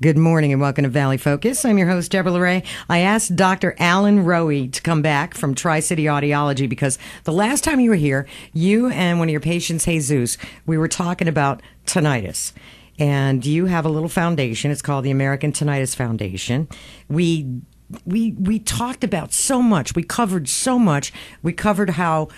Good morning and welcome to Valley Focus. I'm your host, Deborah Ray. I asked Dr. Allen Rohe to come back from Tri-City Audiology because the last time you were here, you and one of your patients, Jesus, we were talking about tinnitus. And you have a little foundation. It's called the American Tinnitus Foundation. We talked about so much. We covered so much. We covered how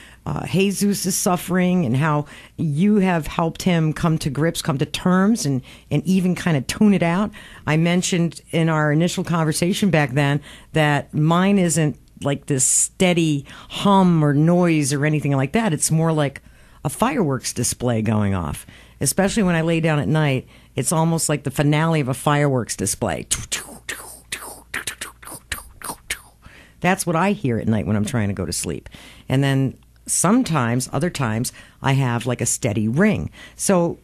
Jesus is suffering and how you have helped him come to grips, come to terms, and even kind of tune it out. I mentioned in our initial conversation back then that mine isn't like this steady hum or noise or anything like that. It's more like a fireworks display going off. Especially when I lay down at night, it's almost like the finale of a fireworks display. That's what I hear at night when I'm trying to go to sleep. And then sometimes, other times, I have like a steady ring. So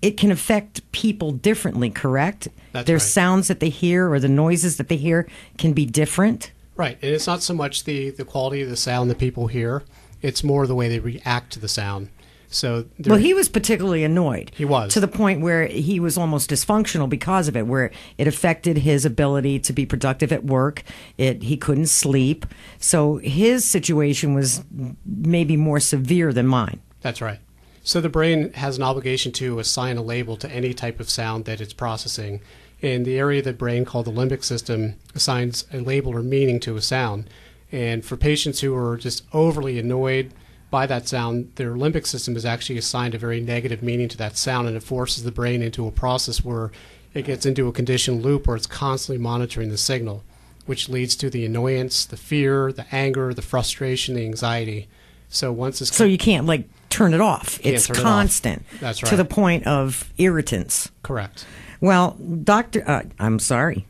it can affect people differently, correct? That's Their right. sounds that they hear or the noises that they hear can be different. Right. And it's not so much the quality of the sound that people hear. It's more the way they react to the sound. So well, he was particularly annoyed. He was. To the point where he was almost dysfunctional because of it, where it affected his ability to be productive at work. He couldn't sleep. So his situation was maybe more severe than mine. That's right. So the brain has an obligation to assign a label to any type of sound that it's processing. And the area of the brain called the limbic system assigns a label or meaning to a sound. And for patients who are just overly annoyed by that sound, their limbic system is actually assigned a very negative meaning to that sound, and it forces the brain into a process where it gets into a conditioned loop where it's constantly monitoring the signal, which leads to the annoyance, the fear, the anger, the frustration, the anxiety. So once it's... So you can't, like, turn it off. It's turn it constant. off. That's right. To the point of irritants. Correct. Well, I'm sorry.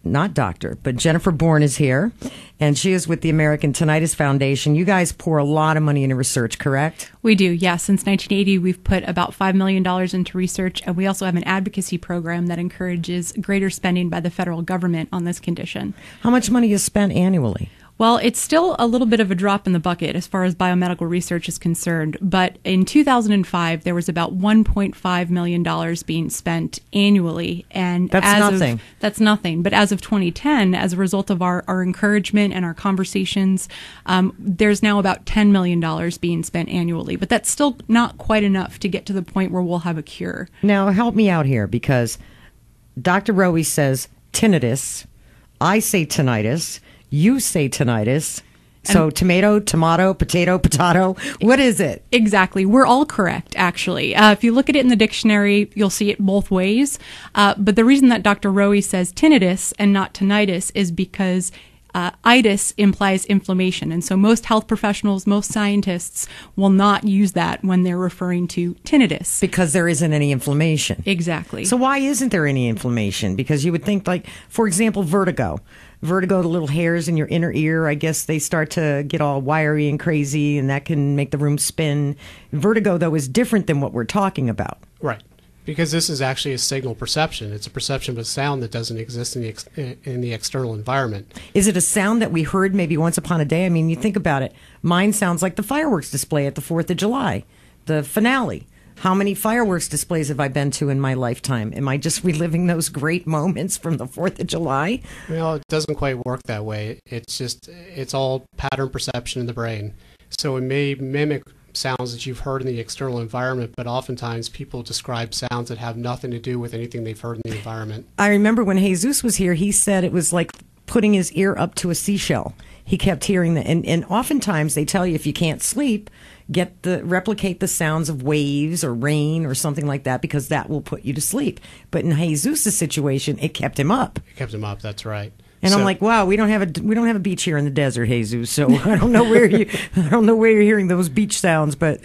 Not doctor, but Jennifer Bourne is here, and she is with the American Tinnitus Foundation. You guys pour a lot of money into research, correct? We do, yes. Since 1980, we've put about $5 million into research, and we also have an advocacy program that encourages greater spending by the federal government on this condition. How much money is spent annually? Well, it's still a little bit of a drop in the bucket as far as biomedical research is concerned, but in 2005, there was about $1.5 million being spent annually. And that's nothing. That's nothing. But as of 2010, as a result of our encouragement and our conversations, there's now about $10 million being spent annually. But that's still not quite enough to get to the point where we'll have a cure. Now, help me out here, because Dr. Rohe says tinnitus. I say tinnitus. You say tinnitus. So tomato, potato. What is it? Exactly. We're all correct, actually. If you look at it in the dictionary, you'll see it both ways. But the reason that Dr. Rohe says tinnitus and not tinnitus is because itis implies inflammation. And so most health professionals, most scientists will not use that when they're referring to tinnitus. Because there isn't any inflammation. Exactly. So why isn't there any inflammation? Because you would think, like, for example, vertigo. The little hairs in your inner ear, I guess they start to get all wiry and crazy, and that can make the room spin. Vertigo, though, is different than what we're talking about. Right. Because this is actually a signal perception. It's a perception of a sound that doesn't exist in the external environment. Is it a sound that we heard maybe once upon a day? I mean, you think about it. Mine sounds like the fireworks display at the 4th of July, the finale. How many fireworks displays have I been to in my lifetime? Am I just reliving those great moments from the 4th of July? Well, it doesn't quite work that way. It's all pattern perception in the brain. So it may mimic sounds that you've heard in the external environment, but oftentimes people describe sounds that have nothing to do with anything they've heard in the environment. I remember when Jesus was here, he said it was like putting his ear up to a seashell. He kept hearing that. And oftentimes they tell you if you can't sleep, replicate the sounds of waves or rain or something like that, because that will put you to sleep. But in Jesus' situation, it kept him up. It kept him up, that's right. And I'm like, wow, we don't have a beach here in the desert, Jesus. So I don't know where you're hearing those beach sounds. But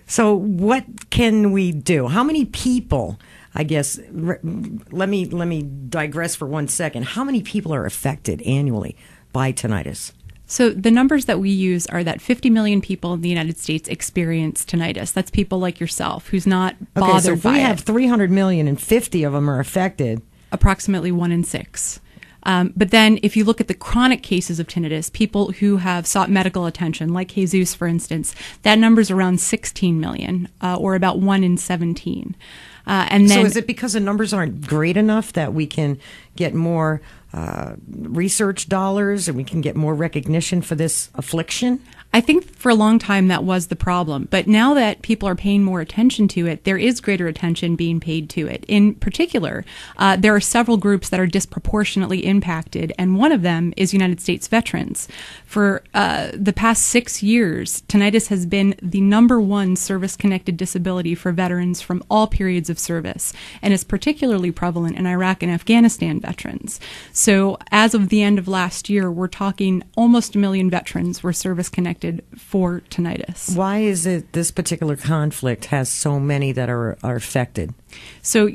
so what can we do? How many people? I guess let me digress for 1 second. How many people are affected annually by tinnitus? So the numbers that we use are that 50 million people in the United States experience tinnitus. That's people like yourself who's not bothered by it. Okay, so if we have 300 million and 50 of them are affected. Approximately 1 in 6. But then if you look at the chronic cases of tinnitus, people who have sought medical attention, like Jesus, for instance, that number's around 16 million, or about 1 in 17. And then, so is it because the numbers aren't great enough that we can get more research dollars and we can get more recognition for this affliction? I think for a long time that was the problem. But now that people are paying more attention to it, there is greater attention being paid to it. In particular, there are several groups that are disproportionately impacted, and one of them is United States veterans. For the past 6 years, tinnitus has been the number one service-connected disability for veterans from all periods of service, and is particularly prevalent in Iraq and Afghanistan veterans. So as of the end of last year, we're talking almost 1 million veterans were service-connected for tinnitus. Why is it this particular conflict has so many that are affected? So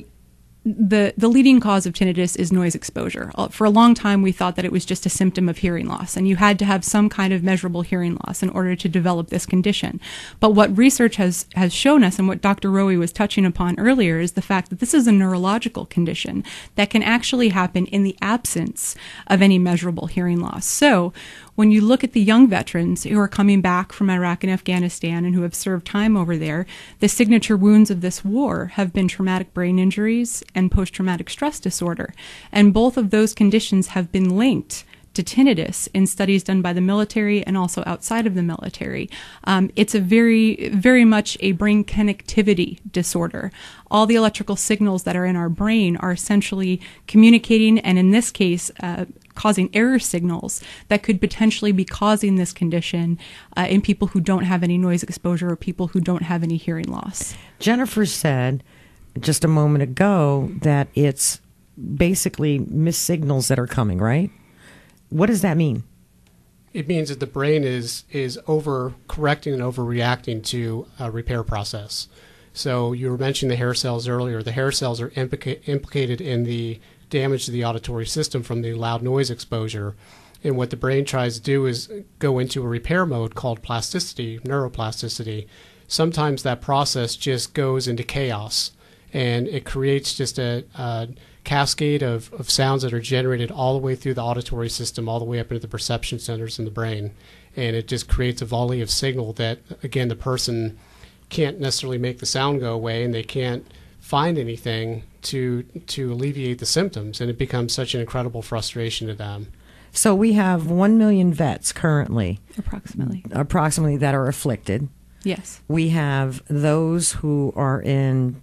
the leading cause of tinnitus is noise exposure. For a long time, we thought that it was just a symptom of hearing loss, and you had to have some kind of measurable hearing loss in order to develop this condition. But what research has shown us, and what Dr. Rohe was touching upon earlier, is the fact that this is a neurological condition that can actually happen in the absence of any measurable hearing loss. So when you look at the young veterans who are coming back from Iraq and Afghanistan and who have served time over there, the signature wounds of this war have been traumatic brain injuries and post-traumatic stress disorder. And both of those conditions have been linked to tinnitus in studies done by the military and also outside of the military. It's a very, very much a brain connectivity disorder. All the electrical signals that are in our brain are essentially communicating, and in this case, causing error signals that could potentially be causing this condition in people who don't have any noise exposure or people who don't have any hearing loss. Jennifer said just a moment ago that it's basically missed signals that are coming, right? What does that mean? It means that the brain is overcorrecting and overreacting to a repair process. So you were mentioning the hair cells earlier. The hair cells are implicated in the damage to the auditory system from the loud noise exposure. And what the brain tries to do is go into a repair mode called plasticity, neuroplasticity. Sometimes that process just goes into chaos, and it creates just a cascade of sounds that are generated all the way through the auditory system, all the way up into the perception centers in the brain. And it just creates a volley of signal that, again, the person can't necessarily make the sound go away, and they can't find anything to alleviate the symptoms, and it becomes such an incredible frustration to them. So we have 1 million vets currently. Approximately that are afflicted. Yes. We have those who are in,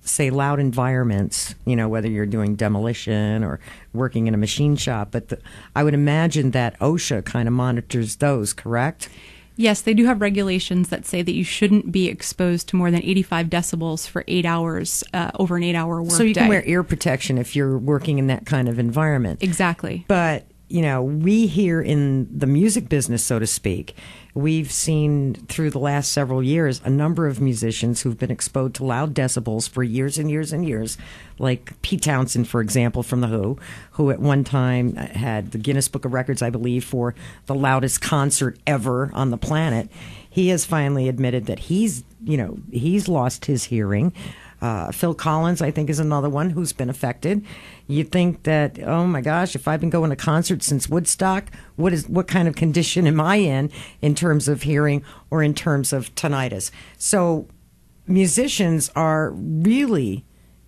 say, loud environments, whether you're doing demolition or working in a machine shop. But I would imagine that OSHA kind of monitors those, correct? Yes, they do have regulations that say that you shouldn't be exposed to more than 85 decibels for 8 hours over an 8-hour workday. So you can wear ear protection if you're working in that kind of environment. Exactly. But, we here in the music business, so to speak, we've seen through the last several years a number of musicians who've been exposed to loud decibels for years and years and years, like Pete Townsend, for example, from The who at one time had the Guinness Book of Records, I believe, for the loudest concert ever on the planet. He has finally admitted that he's lost his hearing. Phil Collins, I think, is another one who's been affected. You think that, oh my gosh, if I've been going to concerts since Woodstock, what kind of condition am I in terms of hearing or in terms of tinnitus? So musicians are really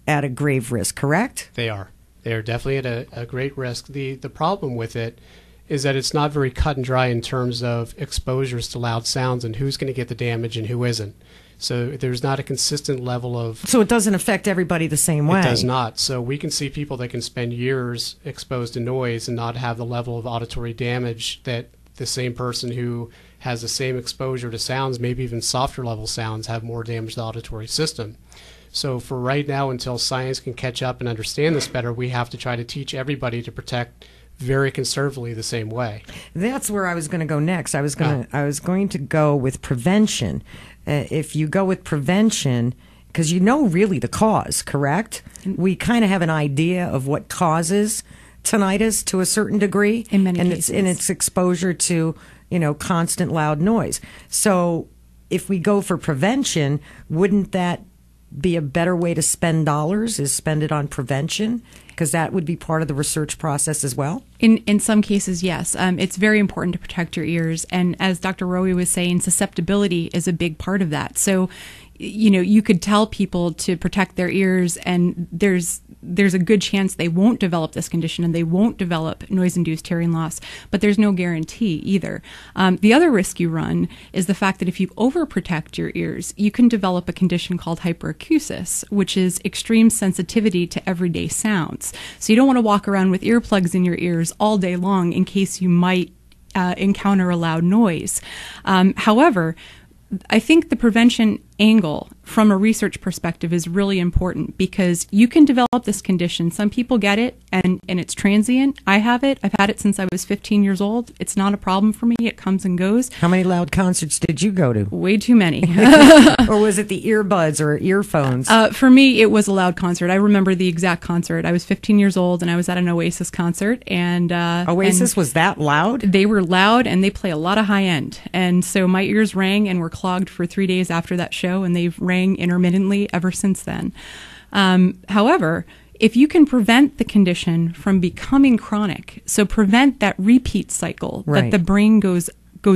at a grave risk, correct? They are. They are definitely at a great risk. The problem with it is that it's not very cut and dry in terms of exposures to loud sounds and who's going to get the damage and who isn't. So there's not a consistent level of... So it doesn't affect everybody the same way? It does not. So we can see people that can spend years exposed to noise and not have the level of auditory damage that the same person who has the same exposure to sounds, maybe even softer level sounds, have more damage to the auditory system. So for right now, until science can catch up and understand this better, we have to try to teach everybody to protect very conservatively the same way. That's where I was going to go next. I was going to go with prevention. If you go with prevention, because really the cause, correct? We kind of have an idea of what causes tinnitus to a certain degree. In many cases. And it's exposure to, constant loud noise. So if we go for prevention, wouldn't that be a better way to spend dollars, is spend it on prevention Because that would be part of the research process as well? In some cases, yes. It's very important to protect your ears. And as Dr. Rohe was saying, susceptibility is a big part of that. So, you could tell people to protect their ears, and there's a good chance they won't develop this condition and they won't develop noise-induced hearing loss, but there's no guarantee either. The other risk you run is the fact that if you overprotect your ears, you can develop a condition called hyperacusis, which is extreme sensitivity to everyday sounds. So you don't want to walk around with earplugs in your ears all day long in case you might encounter a loud noise. However, I think the prevention angle from a research perspective is really important, because you can develop this condition. Some people get it and it's transient. I have it. I've had it since I was 15 years old. It's not a problem for me. It comes and goes. How many loud concerts did you go to? Way too many. Or was it the earbuds or earphones? For me, it was a loud concert. I remember the exact concert. I was 15 years old and I was at an Oasis concert. And Oasis was that loud? They were loud and they play a lot of high end. And so my ears rang and were clogged for 3 days after that show, and they've rang intermittently ever since then. However, if you can prevent the condition from becoming chronic, so prevent that repeat cycle that the brain goes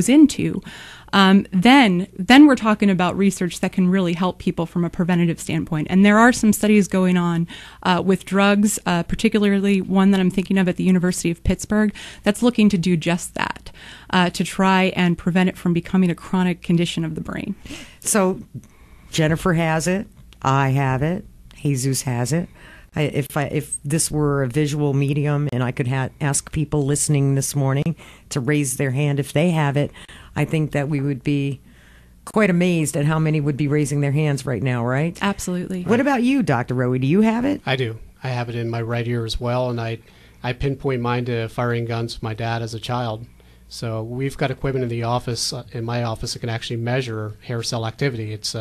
into, then we're talking about research that can really help people from a preventative standpoint. And there are some studies going on with drugs, particularly one that I'm thinking of at the University of Pittsburgh, that's looking to do just that, to try and prevent it from becoming a chronic condition of the brain. So Jennifer has it, I have it, Jesus has it. If this were a visual medium and I could ask people listening this morning to raise their hand if they have it, I think that we would be quite amazed at how many would be raising their hands right now, right? Absolutely. What about you, Dr. Rohe? Do you have it? I do. I have it in my right ear as well, and I pinpoint mine to firing guns with my dad as a child. So we've got equipment in the office, in my office, that can actually measure hair cell activity. It's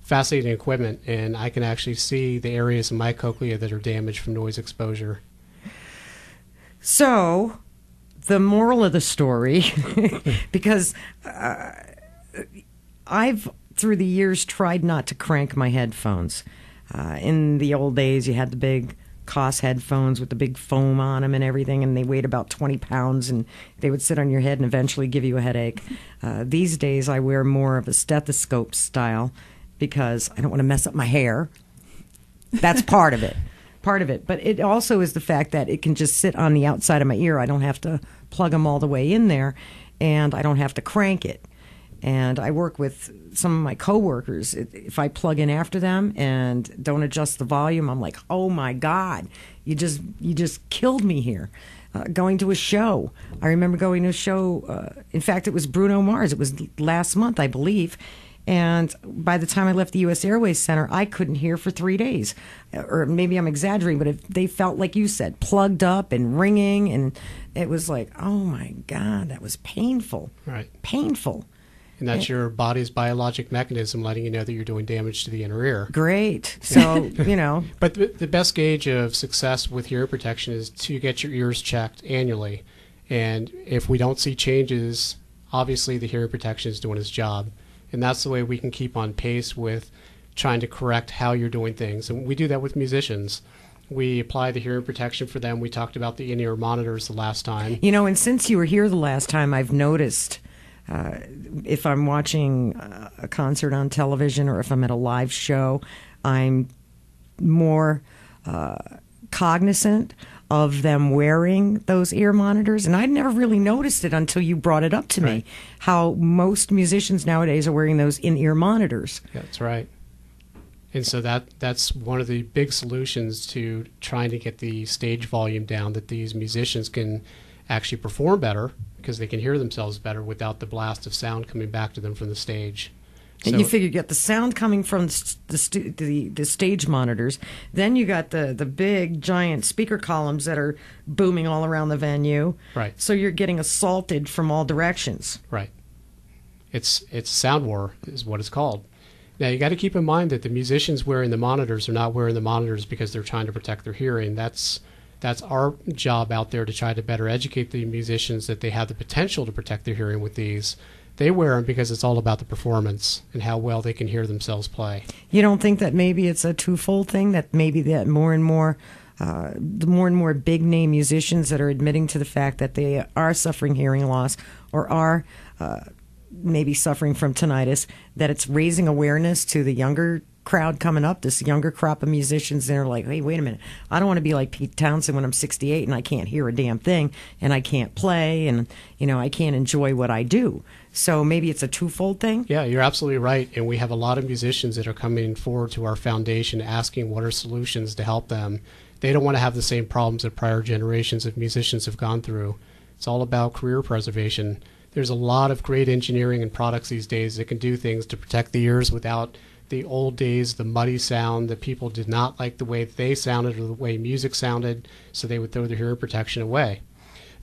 fascinating equipment, and I can actually see the areas of my cochlea that are damaged from noise exposure. So, the moral of the story, because I've, through the years, tried not to crank my headphones. In the old days, you had the big Koss headphones with the big foam on them and everything, and they weighed about 20 pounds, and they would sit on your head and eventually give you a headache. These days, I wear more of a stethoscope style, because I don't want to mess up my hair. That's part of it. But it also is the fact that it can just sit on the outside of my ear. I don't have to plug them all the way in there, and I don't have to crank it. And I work with some of my coworkers. If I plug in after them and don't adjust the volume, I'm like, oh my God, you just killed me here. Going to a show. I remember going to a show. In fact, it was Bruno Mars. It was last month, I believe. And by the time I left the U.S. Airways Center, I couldn't hear for 3 days. Or maybe I'm exaggerating, but they felt, like you said, plugged up and ringing. And it was like, oh, my God, that was painful. Right. Painful. And that's your body's biologic mechanism letting you know that you're doing damage to the inner ear. Great. So, But the best gauge of success with hearing protection is to get your ears checked annually. And if we don't see changes, obviously the hearing protection is doing its job. And that's the way we can keep on pace with trying to correct how you're doing things. And we do that with musicians. We apply the hearing protection for them. We talked about the in-ear monitors the last time. And since you were here the last time, I've noticed if I'm watching a concert on television or if I'm at a live show, I'm more cognizant of them wearing those ear monitors. And I'd never really noticed it until you brought it up to me, how most musicians nowadays are wearing those in-ear monitors. That's right. And so that's one of the big solutions to trying to get the stage volume down, that these musicians can actually perform better because they can hear themselves better without the blast of sound coming back to them from the stage. And you figure you get the sound coming from the stage monitors. Then you got the big, giant speaker columns that are booming all around the venue. Right. So you're getting assaulted from all directions. Right. It's sound war is what it's called. Now, you got to keep in mind that the musicians wearing the monitors are not wearing the monitors because they're trying to protect their hearing. That's our job out there, to try to better educate the musicians that they have the potential to protect their hearing with these. They wear them because it's all about the performance and how well they can hear themselves play. You don't think that maybe it's a twofold thing, that maybe that more and more the more and more big name musicians that are admitting to the fact that they are suffering hearing loss or are maybe suffering from tinnitus, that it's raising awareness to the younger crowd coming up, this younger crop of musicians. They're like, hey, wait a minute, I don't want to be like Pete Townsend when I'm 68 and I can't hear a damn thing and I can't play and, I can't enjoy what I do. So maybe it's a twofold thing. Yeah, you're absolutely right. And we have a lot of musicians that are coming forward to our foundation asking what are solutions to help them. They don't want to have the same problems that prior generations of musicians have gone through. It's all about career preservation. There's a lot of great engineering and products these days that can do things to protect the ears without the old days, the muddy sound that people did not like the way they sounded or the way music sounded, so they would throw their hearing protection away.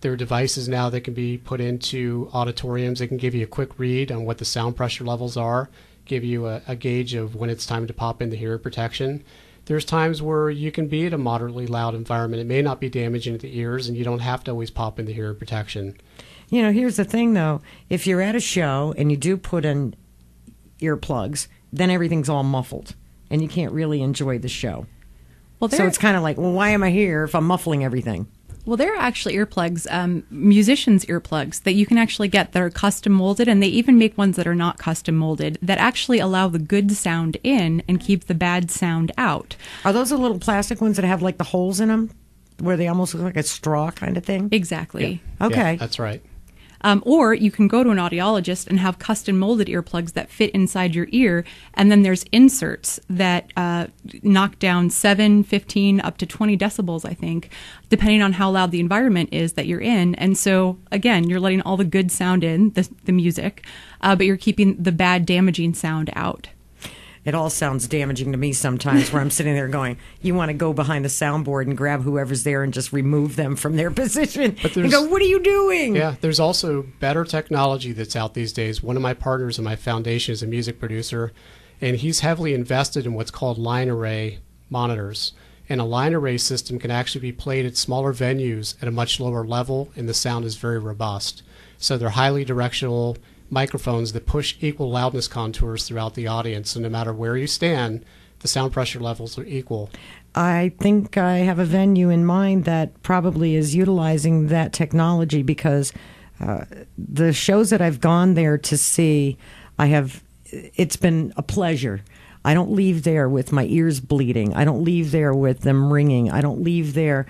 There are devices now that can be put into auditoriums that can give you a quick read on what the sound pressure levels are, give you a gauge of when it's time to pop in the hearing protection. There's times where you can be at a moderately loud environment. It may not be damaging to the ears, and you don't have to always pop in the hearing protection. Here's the thing, though. If you're at a show and you do put in earplugs, then everything's all muffled, and you can't really enjoy the show. Well, so it's kind of like, well, why am I here if I'm muffling everything? Well, there are actually earplugs, musicians' earplugs, that you can actually get that are custom molded, and they even make ones that are not custom molded that actually allow the good sound in and keep the bad sound out. Are those the little plastic ones that have like the holes in them, where they almost look like a straw kind of thing? Exactly. Yeah. Okay. Yeah, that's right. Or you can go to an audiologist and have custom molded earplugs that fit inside your ear, and then there's inserts that knock down 7, 15, up to 20 decibels, I think, depending on how loud the environment is that you're in. And so, again, you're letting all the good sound in, the music, but you're keeping the bad, damaging sound out. It all sounds damaging to me sometimes, where I'm sitting there going, you want to go behind the soundboard and grab whoever's there and just remove them from their position and go, what are you doing? Yeah, there's also better technology that's out these days. One of my partners in my foundation is a music producer, and he's heavily invested in what's called line array monitors. And a line array system can actually be played at smaller venues at a much lower level, and the sound is very robust. So they're highly directional microphones that push equal loudness contours throughout the audience. So no matter where you stand, the sound pressure levels are equal. I think I have a venue in mind that probably is utilizing that technology, because the shows that I've gone there to see, it's been a pleasure. I don't leave there with my ears bleeding. I don't leave there with them ringing. I don't leave there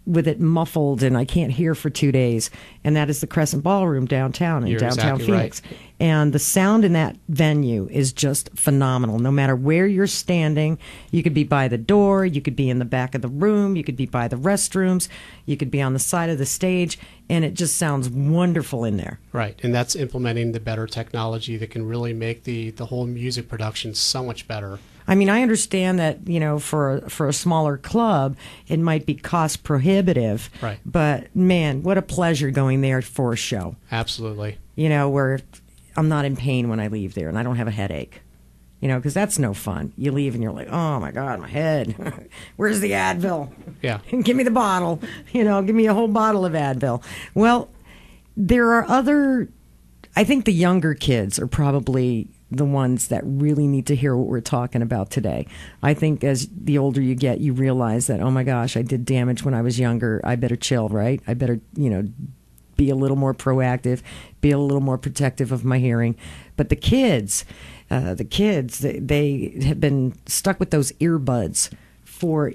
with it muffled and I can't hear for 2 days. And that is the Crescent Ballroom downtown in downtown Phoenix. Right. And the sound in that venue is just phenomenal. No matter where you're standing, you could be by the door, you could be in the back of the room, you could be by the restrooms, you could be on the side of the stage, and it just sounds wonderful in there. Right, and that's implementing the better technology that can really make the whole music production so much better. I mean, I understand that, for a smaller club, it might be cost prohibitive. Right. But, man, what a pleasure going there for a show. Absolutely. Where I'm not in pain when I leave there and I don't have a headache. Because that's no fun. You leave and you're like, oh, my God, my head. Where's the Advil? Yeah. Give me the bottle. Give me a whole bottle of Advil. Well, there are I think the younger kids are probably the ones that really need to hear what we're talking about today. I think as the older you get, you realize that, oh my gosh, I did damage when I was younger. I better chill, right? I better, be a little more proactive, be a little more protective of my hearing. But the kids, they have been stuck with those earbuds for,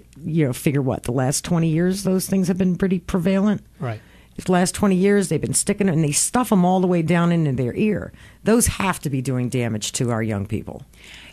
figure what, the last 20 years, those things have been pretty prevalent. Right. The last 20 years, they've been sticking it, and they stuff them all the way down into their ear. Those have to be doing damage to our young people.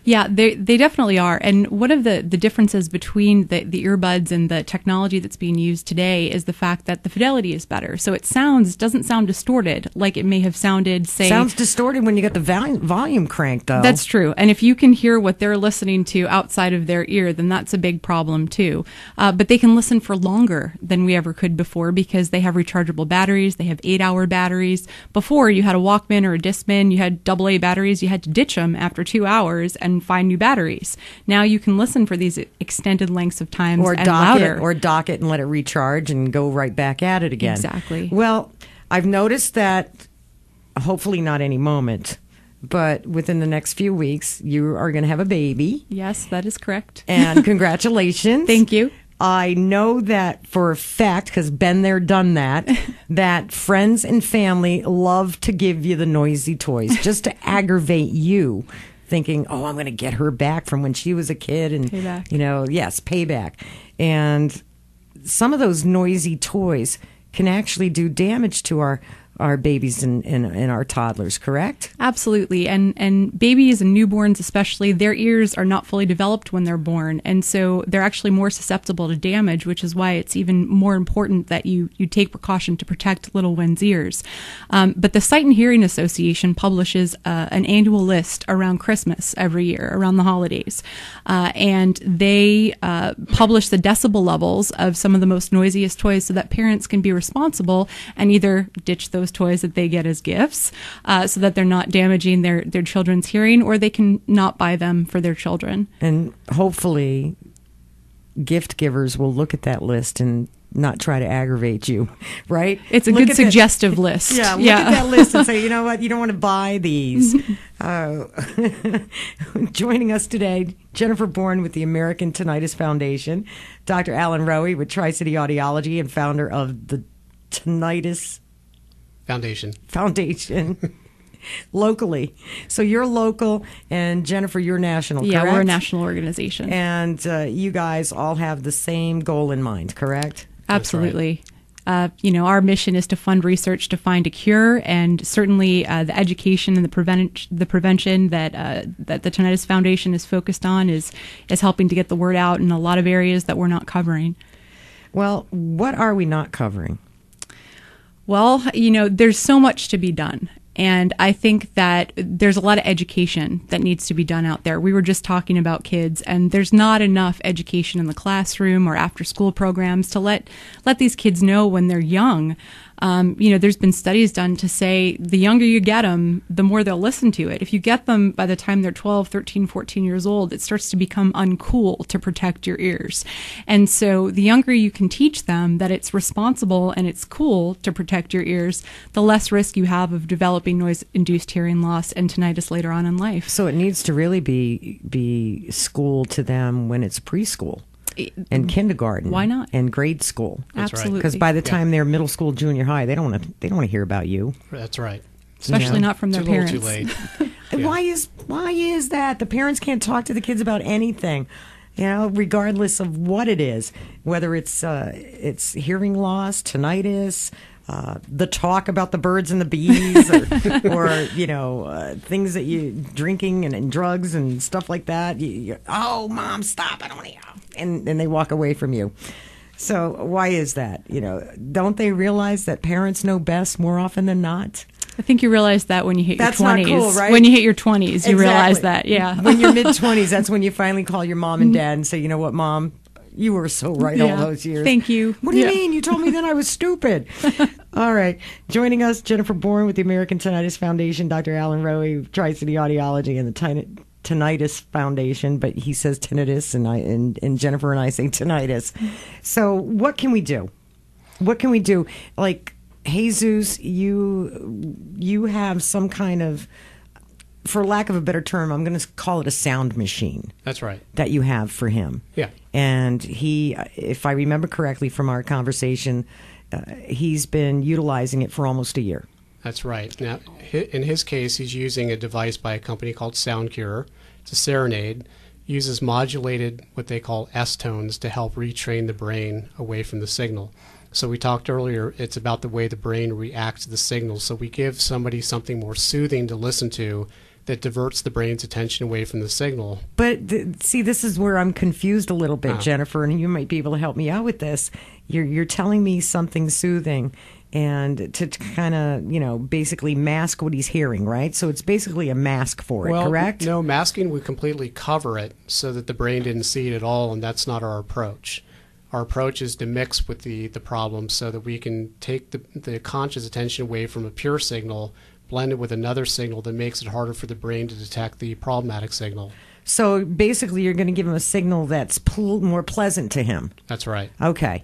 Yeah, they definitely are. And one of the differences between the earbuds and the technology that's being used today is the fact that the fidelity is better. So it doesn't sound distorted like it may have sounded, say... Sounds distorted when you get the volume cranked, though. That's true. And if you can hear what they're listening to outside of their ear, then that's a big problem, too. But they can listen for longer than we ever could before because they have rechargeable batteries. They have 8-hour batteries. Before, you had a Walkman or a Discman. You had AA batteries. You had to ditch them after 2 hours and find new batteries. Now you can listen for these extended lengths of time and louder. Or dock it and let it recharge and go right back at it again. Exactly. Well, I've noticed that, hopefully not any moment, but within the next few weeks, you are going to have a baby. Yes, that is correct. And congratulations. Thank you. I know that for a fact, because been there, done that, that friends and family love to give you the noisy toys just to aggravate you, thinking, oh, I'm going to get her back from when she was a kid. And, Payback. Yes, payback. And some of those noisy toys can actually do damage to our babies and our toddlers, correct? Absolutely. And babies and newborns especially, their ears are not fully developed when they're born. And so they're actually more susceptible to damage, which is why it's even more important that you take precaution to protect little one's ears. But the Sight and Hearing Association publishes an annual list around Christmas every year, around the holidays. And they publish the decibel levels of some of the most noisiest toys so that parents can be responsible and either ditch those toys that they get as gifts so that they're not damaging their children's hearing, or they can not buy them for their children. And hopefully gift givers will look at that list and not try to aggravate you, right? It's a good suggestive list. Yeah, look at that list and say, you know what, you don't want to buy these. Joining us today, Jennifer Bourne with the American Tinnitus Foundation, Dr. Allen Rohe with Tri-City Audiology and founder of the Tinnitus Foundation locally. So you're local, and Jennifer, you're national, correct? Yeah, we're a national organization. And you guys all have the same goal in mind, correct? Absolutely. Right. Our mission is to fund research to find a cure, and certainly the education and the prevention that the Tinnitus Foundation is focused on is helping to get the word out in a lot of areas that we're not covering. Well, what are we not covering? Well, there's so much to be done. And I think that there's a lot of education that needs to be done out there. We were just talking about kids, and there's not enough education in the classroom or after school programs to let these kids know when they're young. There's been studies done to say the younger you get them, the more they'll listen to it. If you get them by the time they're 12, 13, 14 years old, it starts to become uncool to protect your ears. And so the younger you can teach them that it's responsible and it's cool to protect your ears, the less risk you have of developing noise-induced hearing loss and tinnitus later on in life. So it needs to really be school to them when it's preschool. And kindergarten. Why not? And grade school. That's Absolutely. Because by the time they're middle school, junior high, they don't want to hear about you. That's right. Especially not from their parents. Too late. Yeah. Why is that? The parents can't talk to the kids about anything, regardless of what it is, whether it's hearing loss, tinnitus, the talk about the birds and the bees, or things that you drinking and drugs and stuff like that. Oh, Mom, stop! I don't want to hear. And they walk away from you. So why is that? Don't they realize that parents know best more often than not? I think you realize that when you hit that's your 20s. Not cool, right? When you hit your 20s, you exactly. realize that, yeah. When you're mid-20s, that's when you finally call your mom and dad and say, you know what, Mom? You were so right all those years. Thank you. What do you mean? You told me then I was stupid. All right. Joining us, Jennifer Bourne with the American Tinnitus Foundation, Dr. Allen Rohe, Tri-City Audiology, and the Tinnitus Foundation, but he says tinnitus, and Jennifer and I say tinnitus. So what can we do? What can we do? Like, Jesus, you have some kind of, for lack of a better term, I'm going to call it a sound machine. That's right. That you have for him. Yeah. And he, if I remember correctly from our conversation, he's been utilizing it for almost a year. That's right. Now, in his case, he's using a device by a company called SoundCure. It's a Serenade. Uses modulated, what they call S-tones, to help retrain the brain away from the signal. So we talked earlier, it's about the way the brain reacts to the signal. So we give somebody something more soothing to listen to that diverts the brain's attention away from the signal. But see, this is where I'm confused a little bit, Jennifer, and you might be able to help me out with this. You're telling me something soothing, and to kind of, basically mask what he's hearing, right? So it's basically a mask for it, correct? No, masking would completely cover it so that the brain didn't see it at all, and that's not our approach. Our approach is to mix with the problem so that we can take the conscious attention away from a pure signal, blend it with another signal that makes it harder for the brain to detect the problematic signal. So basically you're going to give him a signal that's more pleasant to him. That's right. Okay.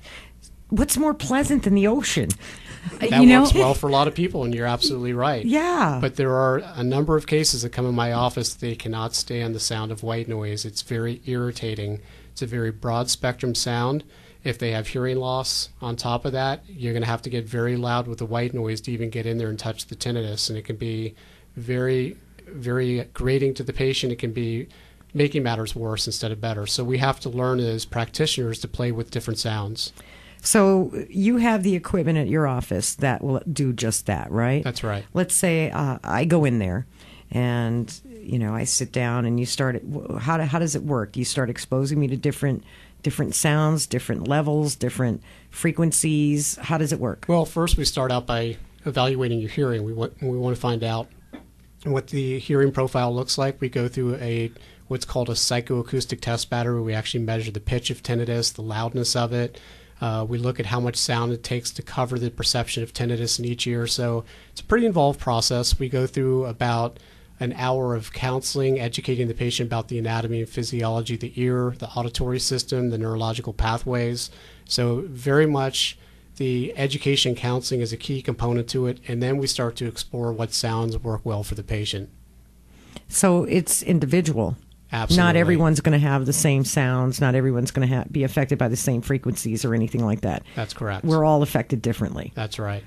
What's more pleasant than the ocean? That works well for a lot of people, and you're absolutely right. Yeah. But there are a number of cases that come in my office that they cannot stand the sound of white noise. It's very irritating. It's a very broad spectrum sound, If they have hearing loss on top of that, you're going to have to get very loud with the white noise to even get in there and touch the tinnitus. And it can be very, very grating to the patient. It can be making matters worse instead of better. So we have to learn as practitioners to play with different sounds. So you have the equipment at your office that will do just that, right? That's right. Let's say I go in there and, I sit down and you start, how does it work? Do you start exposing me to different sounds, different levels, different frequencies? How does it work? Well, first we start out by evaluating your hearing. We want to find out what the hearing profile looks like. We go through what's called a psychoacoustic test battery. We actually measure the pitch of tinnitus, the loudness of it. We look at how much sound it takes to cover the perception of tinnitus in each ear. So it's a pretty involved process. We go through about an hour of counseling, educating the patient about the anatomy and physiology of the ear, the auditory system, the neurological pathways. So very much the education counseling is a key component to it, and then we start to explore what sounds work well for the patient. So it's individual. Absolutely. Not everyone's going to have the same sounds. Not everyone's going to be affected by the same frequencies or anything like that. That's correct. We're all affected differently. That's right.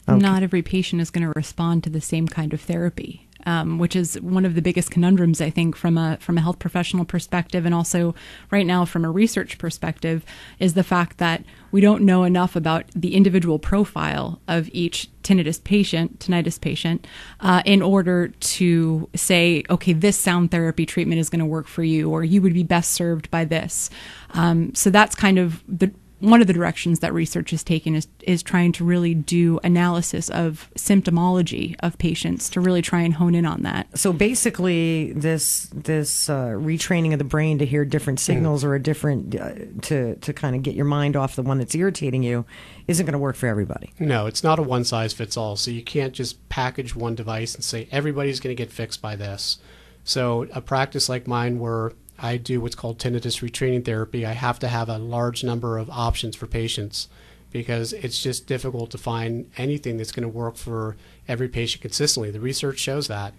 Okay. Not every patient is going to respond to the same kind of therapy, which is one of the biggest conundrums, I think, from a health professional perspective, and also right now from a research perspective, is the fact that we don't know enough about the individual profile of each tinnitus patient, in order to say, okay, this sound therapy treatment is going to work for you, or you would be best served by this. So that's kind of one of the directions that research is taken is trying to really do analysis of symptomology of patients to really try and hone in on that. So basically, this retraining of the brain to hear different signals or a different to kind of get your mind off the one that's irritating you isn't going to work for everybody. No, it's not a one size fits all. So you can't just package one device and say everybody's going to get fixed by this. So a practice like mine where I do what's called tinnitus retraining therapy, I have to have a large number of options for patients because it's just difficult to find anything that's going to work for every patient consistently. The research shows that.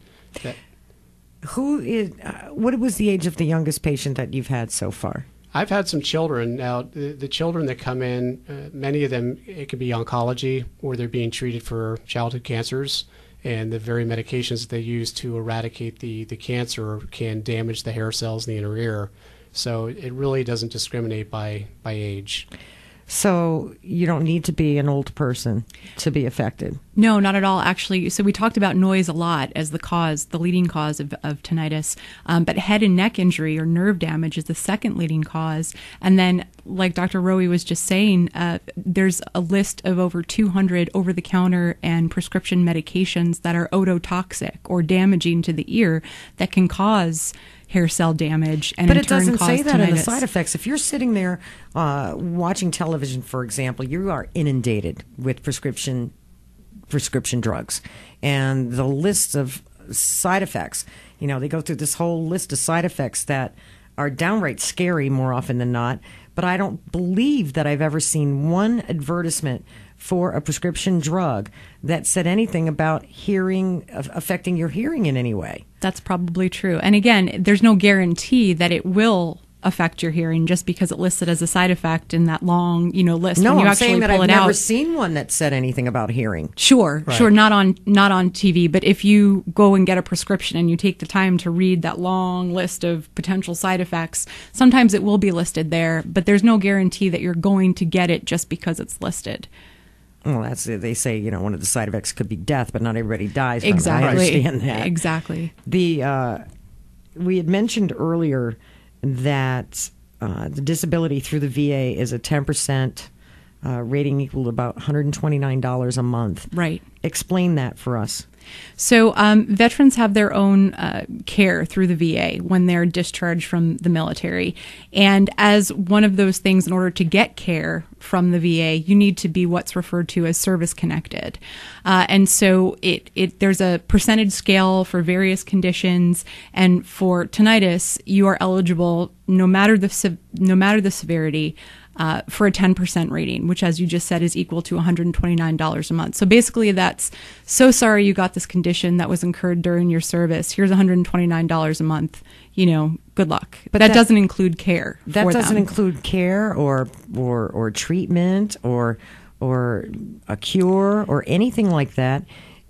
What was the age of the youngest patient that you've had so far? I've had some children. Now, the children that come in, many of them, it could be oncology or they're being treated for childhood cancers. And the very medications that they use to eradicate the cancer can damage the hair cells in the inner ear. So it really doesn't discriminate by age. So you don't need to be an old person to be affected? No, not at all, actually. So we talked about noise a lot as the leading cause of tinnitus. But head and neck injury or nerve damage is the second leading cause. And then, like Dr. Rohe was just saying, there's a list of over 200 over-the-counter and prescription medications that are ototoxic or damaging to the ear that can cause hair cell damage and but in it turn doesn't cause say that tinnitus. in the side effects. If you're sitting there watching television, for example, you are inundated with prescription drugs, and the list of side effects. They go through this whole list of side effects that are downright scary more often than not. But I don't believe that I've ever seen one advertisement for a prescription drug that said anything about hearing affecting your hearing in any way. That's probably true. And again, there's no guarantee that it will affect your hearing just because it lists it as a side effect in that long, list. No, when you I'm actually saying that pull I've it never out. seen one that said anything about hearing. Sure, Right. sure, not on TV, but if you go and get a prescription and you take the time to read that long list of potential side effects, sometimes it will be listed there, but there's no guarantee that you're going to get it just because it's listed. Well, they say, one of the side effects could be death, but not everybody dies from Exactly. it. I understand that. Exactly. We had mentioned earlier that the disability through the VA is a 10% rating equal to about $129 a month. Right. Explain that for us. So veterans have their own care through the VA when they're discharged from the military. And as one of those things, in order to get care from the VA, you need to be what's referred to as service connected. And so there's a percentage scale for various conditions. And for tinnitus, you are eligible, no matter the severity, for a 10% rating, which, as you just said, is equal to $129 a month. So basically that's, so sorry you got this condition that was incurred during your service. Here's $129 a month. Good good luck. But that doesn't include care. That for doesn't them. include care or treatment or a cure or anything like that.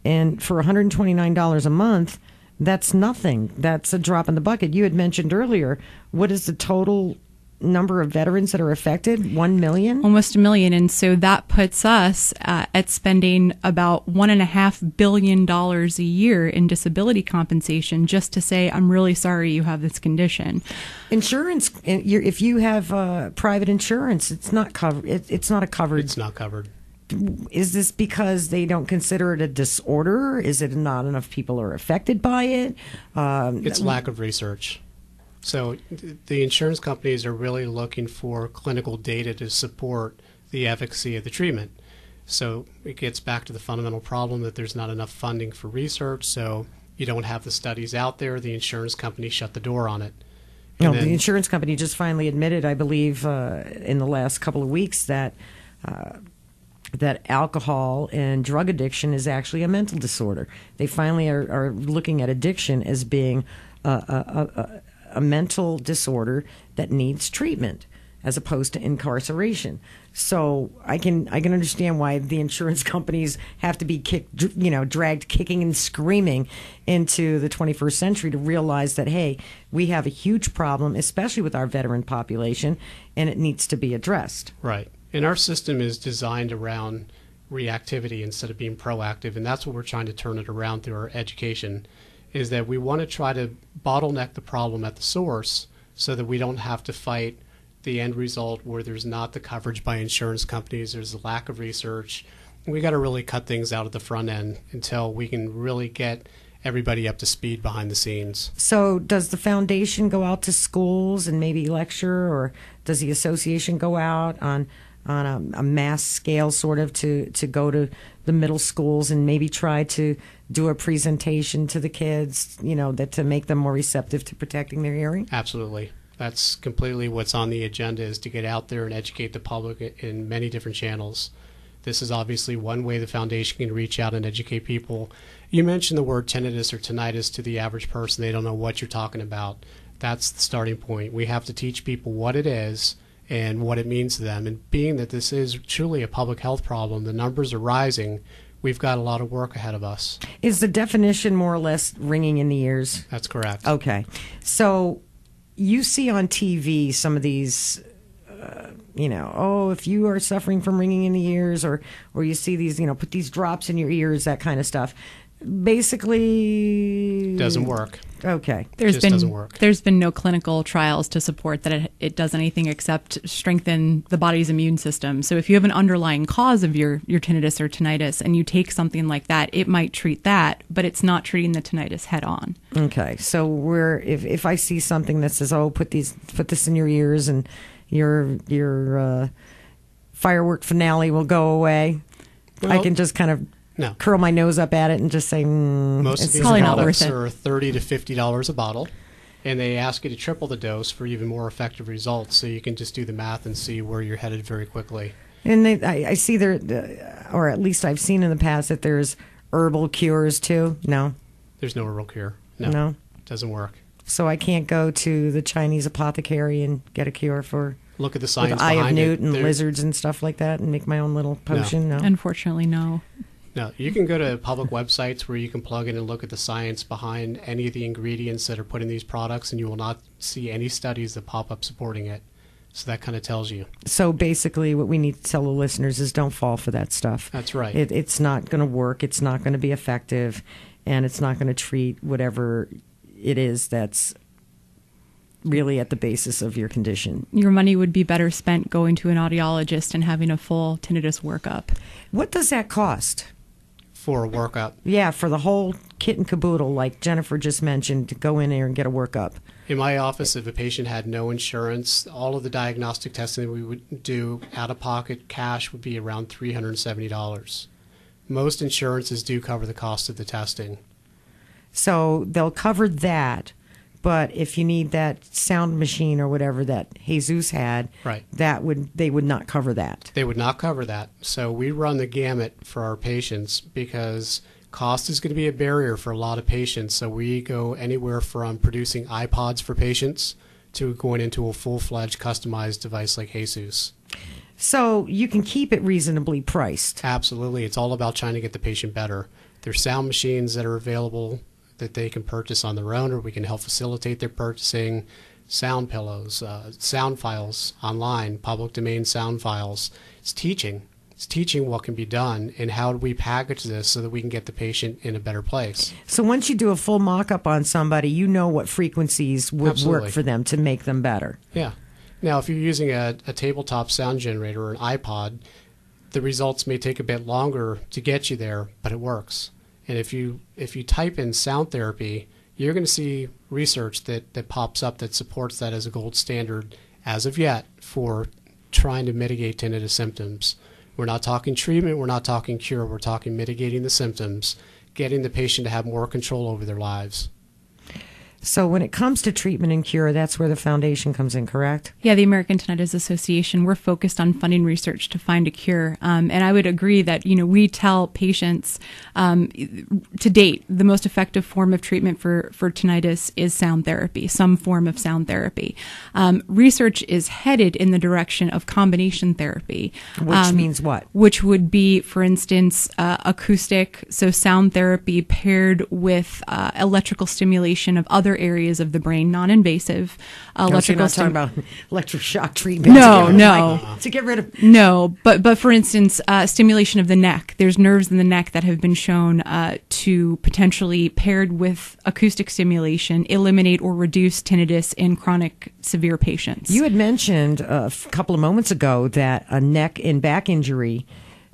And for $129 a month, that's nothing. That's a drop in the bucket. You had mentioned earlier, what is the total number of veterans that are affected? 1 million? Almost 1 million. And so that puts us at spending about $1.5 billion a year in disability compensation just to say, I'm really sorry you have this condition. Insurance, if you have private insurance, it's not covered. It's not a covered. It's not covered. Is this because they don't consider it a disorder? Is it not enough people are affected by it? It's lack of research. So the insurance companies are really looking for clinical data to support the efficacy of the treatment. So it gets back to the fundamental problem that there's not enough funding for research, so you don't have the studies out there. The insurance company shut the door on it. No, the insurance company just finally admitted, I believe, in the last couple of weeks that alcohol and drug addiction is actually a mental disorder. They finally are looking at addiction as being a mental disorder that needs treatment as opposed to incarceration. So I can understand why the insurance companies have to be dragged kicking and screaming into the 21st century to realize that, hey, we have a huge problem, especially with our veteran population, and it needs to be addressed. Right. And our system is designed around reactivity instead of being proactive, and that's what we're trying to turn it around through our education, is that we want to try to bottleneck the problem at the source so that we don't have to fight the end result where there's not the coverage by insurance companies, there's a lack of research. We got to really cut things out at the front end until we can really get everybody up to speed behind the scenes. So does the foundation go out to schools and maybe lecture, or does the association go out on a mass scale sort of to go to the middle schools and maybe try to do a presentation to the kids, that to make them more receptive to protecting their hearing? Absolutely. That's completely what's on the agenda, is to get out there and educate the public in many different channels. This is obviously one way the foundation can reach out and educate people. You mentioned the word tinnitus or tinnitus to the average person. They don't know what you're talking about. That's the starting point. We have to teach people what it is and what it means to them. And being that this is truly a public health problem, the numbers are rising, we've got a lot of work ahead of us. Is the definition more or less ringing in the ears? That's correct. Okay. So you see on TV some of these, if you are suffering from ringing in the ears, or you see these, put these drops in your ears, that kind of stuff. Basically, doesn't work. Okay. Doesn't work. There's been no clinical trials to support that it does anything except strengthen the body's immune system. So if you have an underlying cause of your tinnitus or tinnitus and you take something like that, it might treat that, but it's not treating the tinnitus head on. Okay. So if I see something that says, put this in your ears and your firework finale will go away, I can just kind of curl my nose up at it and just say, most of these probably not products worth it. are $30 to $50 a bottle, and they ask you to triple the dose for even more effective results. So you can just do the math and see where you're headed very quickly. And I see or at least I've seen in the past that there's herbal cures too. No, there's no herbal cure. No, it doesn't work. So I can't go to the Chinese apothecary and get a cure for. Look at the science with eye behind of newt it. and lizards and stuff like that, and make my own little potion. No. Unfortunately, no. No, you can go to public websites where you can plug in and look at the science behind any of the ingredients that are put in these products, and you will not see any studies that pop up supporting it. So that kind of tells you. So basically what we need to tell the listeners is don't fall for that stuff. That's right. It's not going to work. It's not going to be effective, and it's not going to treat whatever it is that's really at the basis of your condition. Your money would be better spent going to an audiologist and having a full tinnitus workup. What does that cost? For a workup? Yeah, for the whole kit and caboodle, like Jennifer just mentioned, to go in there and get a workup. In my office, if a patient had no insurance, all of the diagnostic testing that we would do out-of-pocket cash would be around $370. Most insurances do cover the cost of the testing. So they'll cover that, but if you need that sound machine or whatever that Jesus had, right, they would not cover that. They would not cover that. So we run the gamut for our patients because Cost is going to be a barrier for a lot of patients, so we go anywhere from producing iPods for patients to going into a full-fledged customized device like Jesus. So you can keep it reasonably priced. Absolutely. It's all about trying to get the patient better. There's sound machines that are available that they can purchase on their own, or we can help facilitate their purchasing. Sound pillows, sound files online, public domain sound files. It's teaching. It's teaching what can be done and how do we package this so that we can get the patient in a better place. So once you do a full mock-up on somebody, you know what frequencies would Absolutely. work for them to make them better. Yeah. Now, if you're using a tabletop sound generator or an iPod, the results may take a bit longer to get you there, but it works. And if you type in sound therapy, you're going to see research that pops up that supports that as a gold standard as of yet for trying to mitigate tinnitus symptoms. We're not talking treatment, we're not talking cure, we're talking mitigating the symptoms, getting the patient to have more control over their lives. So when it comes to treatment and cure, that's where the foundation comes in, correct? Yeah, the American Tinnitus Association, we're focused on funding research to find a cure. And I would agree that, we tell patients, to date, the most effective form of treatment for tinnitus is sound therapy, some form of sound therapy. Research is headed in the direction of combination therapy. Which means what? Which would be, for instance, acoustic, so sound therapy paired with electrical stimulation of other areas of the brain, non-invasive You're not talking about electroshock treatment. To get rid of. No, but for instance, stimulation of the neck. There's nerves in the neck that have been shown to potentially, paired with acoustic stimulation, eliminate or reduce tinnitus in chronic severe patients. You had mentioned a couple of moments ago that a neck and back injury,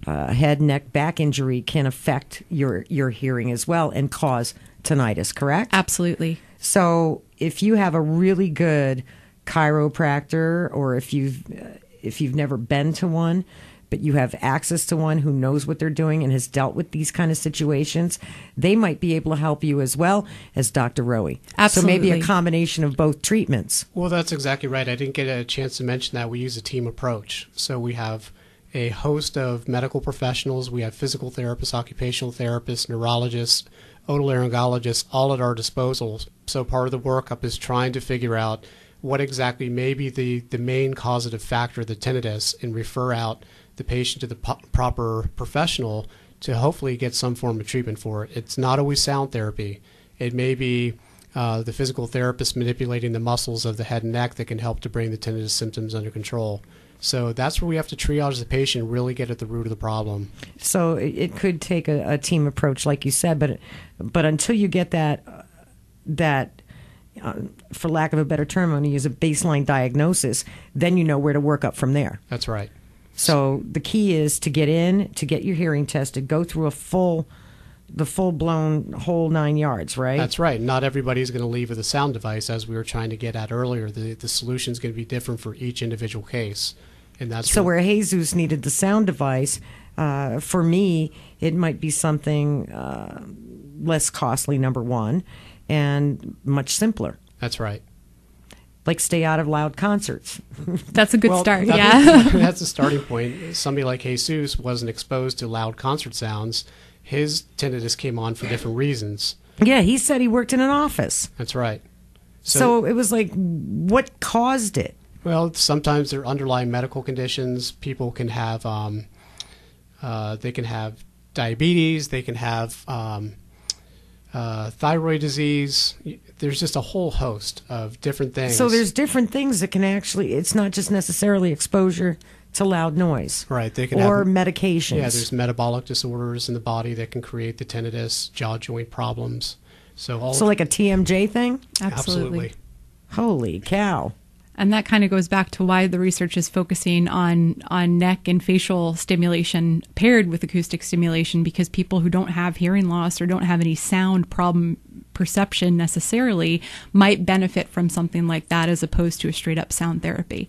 head, neck, back injury can affect your hearing as well and cause tinnitus, correct? Absolutely. So if you have a really good chiropractor, or if you've never been to one, but you have access to one who knows what they're doing and has dealt with these kind of situations, they might be able to help you as well as Dr. Rohe. Absolutely. So maybe a combination of both treatments. Well, that's exactly right. I didn't get a chance to mention that we use a team approach. So we have a host of medical professionals. We have physical therapists, occupational therapists, neurologists, otolaryngologists, all at our disposal. So part of the workup is trying to figure out what exactly may be the main causative factor of the tinnitus and refer out the patient to the proper professional to hopefully get some form of treatment for it. It's not always sound therapy. It may be the physical therapist manipulating the muscles of the head and neck that can help to bring the tinnitus symptoms under control. So that's where we have to triage the patient and really get at the root of the problem. So it could take a team approach, like you said, but until you get that for lack of a better term, I'm going to use a baseline diagnosis, then you know where to work up from there. That's right. So the key is to get in, to get your hearing tested, go through the full-blown whole 9 yards, right? That's right. Not everybody's going to leave with a sound device, as we were trying to get at earlier. The solution is going to be different for each individual case. And that's so where Jesus needed the sound device, for me, it might be something less costly, number one, and much simpler. That's right. Like stay out of loud concerts. That's a good start, yeah. That's a starting point. Somebody like Jesus wasn't exposed to loud concert sounds. His tinnitus came on for different reasons. Yeah, he said he worked in an office. That's right. So it was like, what caused it? Well, sometimes there are underlying medical conditions. People can have, they can have diabetes. They can have thyroid disease. There's just a whole host of different things. So there's different things that can actually, it's not just necessarily exposure to loud noise. Right. They can or have, medications. Yeah, there's metabolic disorders in the body that can create the tinnitus, jaw joint problems. So like a TMJ thing? Absolutely. Holy cow. And that kind of goes back to why the research is focusing on neck and facial stimulation paired with acoustic stimulation, because people who don't have hearing loss or don't have any sound problem perception necessarily might benefit from something like that as opposed to a straight up sound therapy.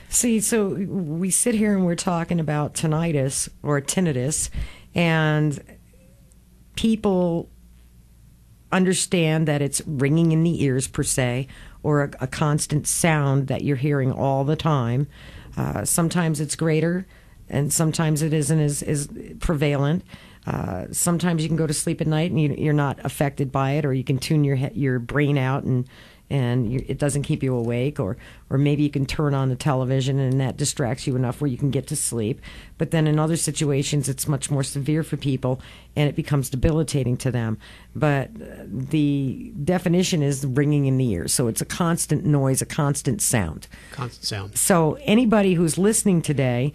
See, so we sit here and we're talking about tinnitus or tinnitus, and people understand that it's ringing in the ears per se, or a constant sound that you're hearing all the time. Sometimes it's greater, and sometimes it isn't as prevalent. Sometimes you can go to sleep at night and you're not affected by it, or you can tune your brain out and it doesn't keep you awake, or maybe you can turn on the television and that distracts you enough where you can get to sleep. But then in other situations, it's much more severe for people and it becomes debilitating to them. But the definition is ringing in the ears. So it's a constant noise, a constant sound. Constant sound. So anybody who's listening today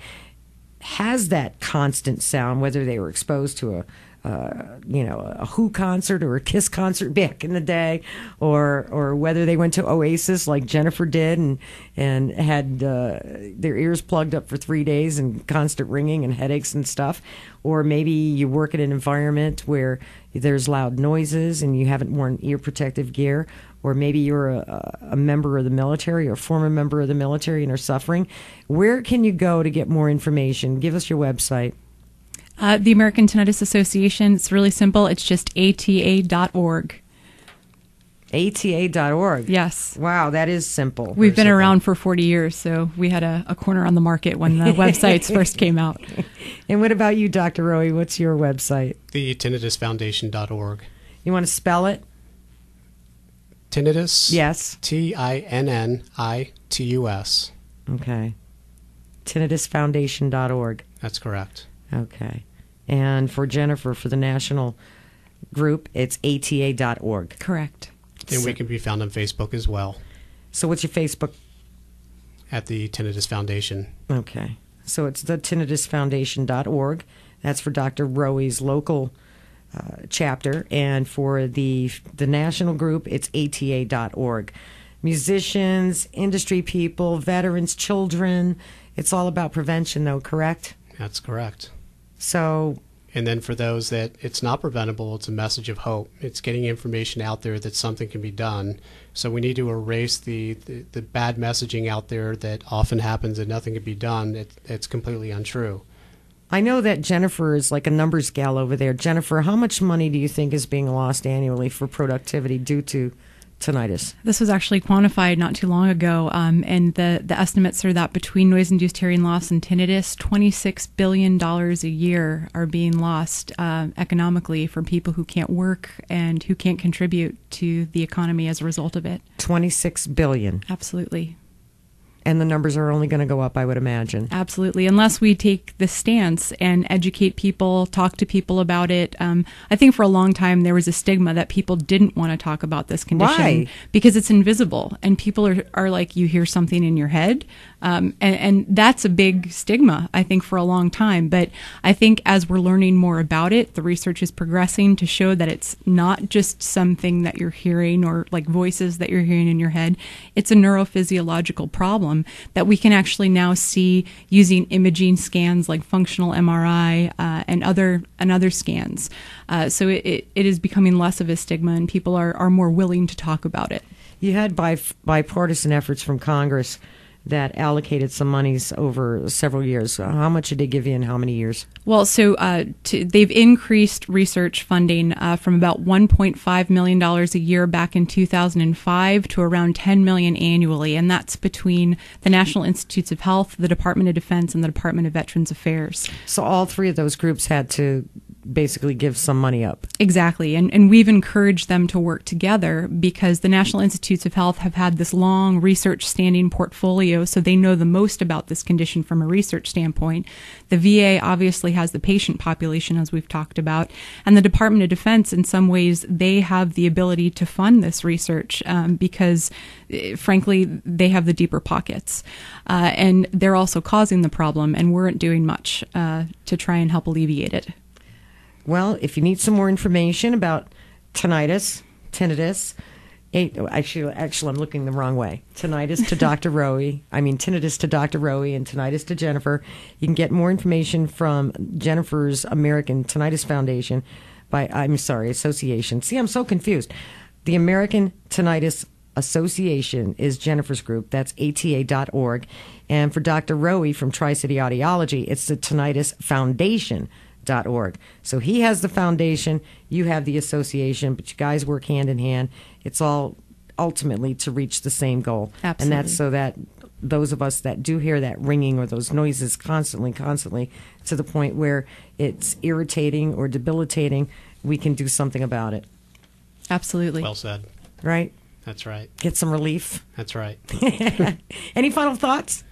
has that constant sound, whether they were exposed to a Who concert or a Kiss concert back in the day, or whether they went to Oasis like Jennifer did and had their ears plugged up for 3 days and constant ringing and headaches and stuff, or maybe you work in an environment where there's loud noises and you haven't worn ear protective gear, or maybe you're a member of the military or former member of the military and are suffering. Where can you go to get more information? Give us your website. The American Tinnitus Association, it's really simple. It's just ATA.org. ATA.org. Yes. Wow, that is simple. We've been around for 40 years, so we had a corner on the market when the websites first came out. And what about you, Dr. Rohe? What's your website? The tinnitusfoundation.org. You want to spell it? Tinnitus? Yes. TINNITUS. Okay. Tinnitusfoundation.org. That's correct. Okay. And for Jennifer, for the national group, it's ATA.org. Correct. And we can be found on Facebook as well. So what's your Facebook? At the Tinnitus Foundation. Okay. So it's the tinnitusfoundation.org. That's for Dr. Rohe's local chapter. And for the national group, it's ATA.org. Musicians, industry people, veterans, children. It's all about prevention, though, correct? That's correct. So, and then for those that it's not preventable, it's a message of hope. It's getting information out there that something can be done. So we need to erase the bad messaging out there that often happens and nothing can be done. It's completely untrue. I know that Jennifer is like a numbers gal over there. Jennifer, how much money do you think is being lost annually for productivity due to tinnitus? This was actually quantified not too long ago, and the estimates are that between noise-induced hearing loss and tinnitus, $26 billion a year are being lost economically from people who can't work and who can't contribute to the economy as a result of it. $26 billion. Absolutely. And the numbers are only going to go up, I would imagine. Absolutely. Unless we take this stance and educate people, talk to people about it. I think for a long time there was a stigma that people didn't want to talk about this condition. Why? Because it's invisible. And people are like, you hear something in your head. And that's a big stigma, I think, for a long time. But I think as we're learning more about it, the research is progressing to show that it's not just something that you're hearing or like voices that you're hearing in your head. It's a neurophysiological problem that we can actually now see using imaging scans like functional MRI and other scans. So it is becoming less of a stigma, and people are more willing to talk about it. You had bipartisan efforts from Congress that allocated some monies over several years. How much did they give you in how many years? Well, so they've increased research funding from about $1.5 million a year back in 2005 to around $10 million annually, and that's between the National Institutes of Health, the Department of Defense, and the Department of Veterans Affairs. So all three of those groups had to basically give some money up. Exactly. And we've encouraged them to work together because the National Institutes of Health have had this long research standing portfolio, so they know the most about this condition from a research standpoint. The VA obviously has the patient population, as we've talked about, and the Department of Defense, in some ways, they have the ability to fund this research because, frankly, they have the deeper pockets. And they're also causing the problem, and weren't doing much to try and help alleviate it. Well, if you need some more information about tinnitus, actually, I'm looking the wrong way. Tinnitus to Dr. Rohe. Tinnitus to Dr. Rohe and tinnitus to Jennifer. You can get more information from Jennifer's American Tinnitus Foundation Association. See, I'm so confused. The American Tinnitus Association is Jennifer's group. That's ATA.org. And for Dr. Rohe from Tri-City Audiology, it's the Tinnitus Foundation.org. So he has the foundation, you have the association, but you guys work hand in hand. It's all ultimately to reach the same goal. Absolutely. And that's so that those of us that do hear that ringing or those noises constantly, to the point where it's irritating or debilitating, we can do something about it. Absolutely. Well said. Right? That's right. Get some relief. That's right. Any final thoughts?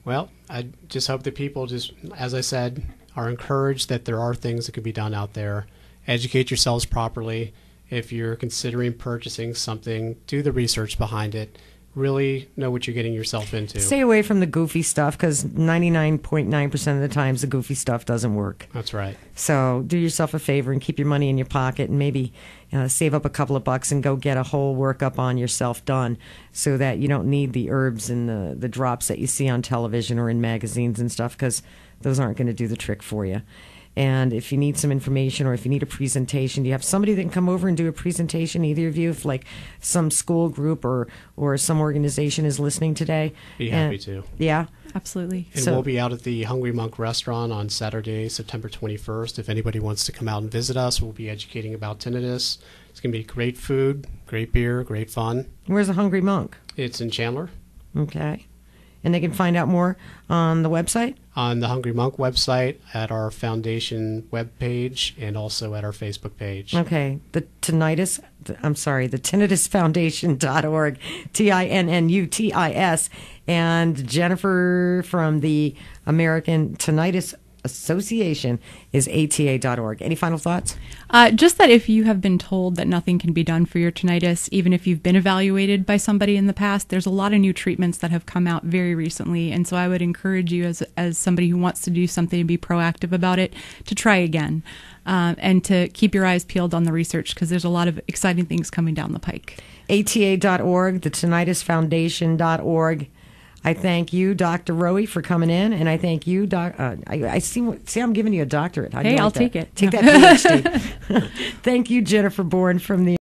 Well, I just hope that people just, as I said, are encouraged that there are things that can be done out there. Educate yourselves properly. If you're considering purchasing something, do the research behind it. Really know what you're getting yourself into. Stay away from the goofy stuff, because 99.9% of the times the goofy stuff doesn't work. That's right. So do yourself a favor and keep your money in your pocket, and maybe save up a couple of bucks and go get a whole workup on yourself done, so that you don't need the herbs and the drops that you see on television or in magazines and stuff, because those aren't going to do the trick for you. And if you need some information, or if you need a presentation, do you have somebody that can come over and do a presentation, either of you, if like some school group or some organization is listening today? Be happy to. Yeah? Absolutely. And we'll be out at the Hungry Monk restaurant on Saturday, September 21st. If anybody wants to come out and visit us, we'll be educating about tinnitus. It's going to be great food, great beer, great fun. Where's the Hungry Monk? It's in Chandler. Okay. And they can find out more on the website? On the Hungry Monk website, at our foundation webpage, and also at our Facebook page. Okay. The tinnitusfoundation.org, TINNUTIS, and Jennifer from the American Tinnitus Association is ATA.org. Any final thoughts? Just that if you have been told that nothing can be done for your tinnitus, even if you've been evaluated by somebody in the past, there's a lot of new treatments that have come out very recently. And so I would encourage you, as somebody who wants to do something and be proactive about it, to try again, and to keep your eyes peeled on the research, because there's a lot of exciting things coming down the pike. ATA.org, the tinnitusfoundation.org. I thank you, Dr. Rohe, for coming in, and I thank you, I see. I'm giving you a doctorate. Hey, I'll take it. Take that PhD. Thank you, Jennifer Bourne from the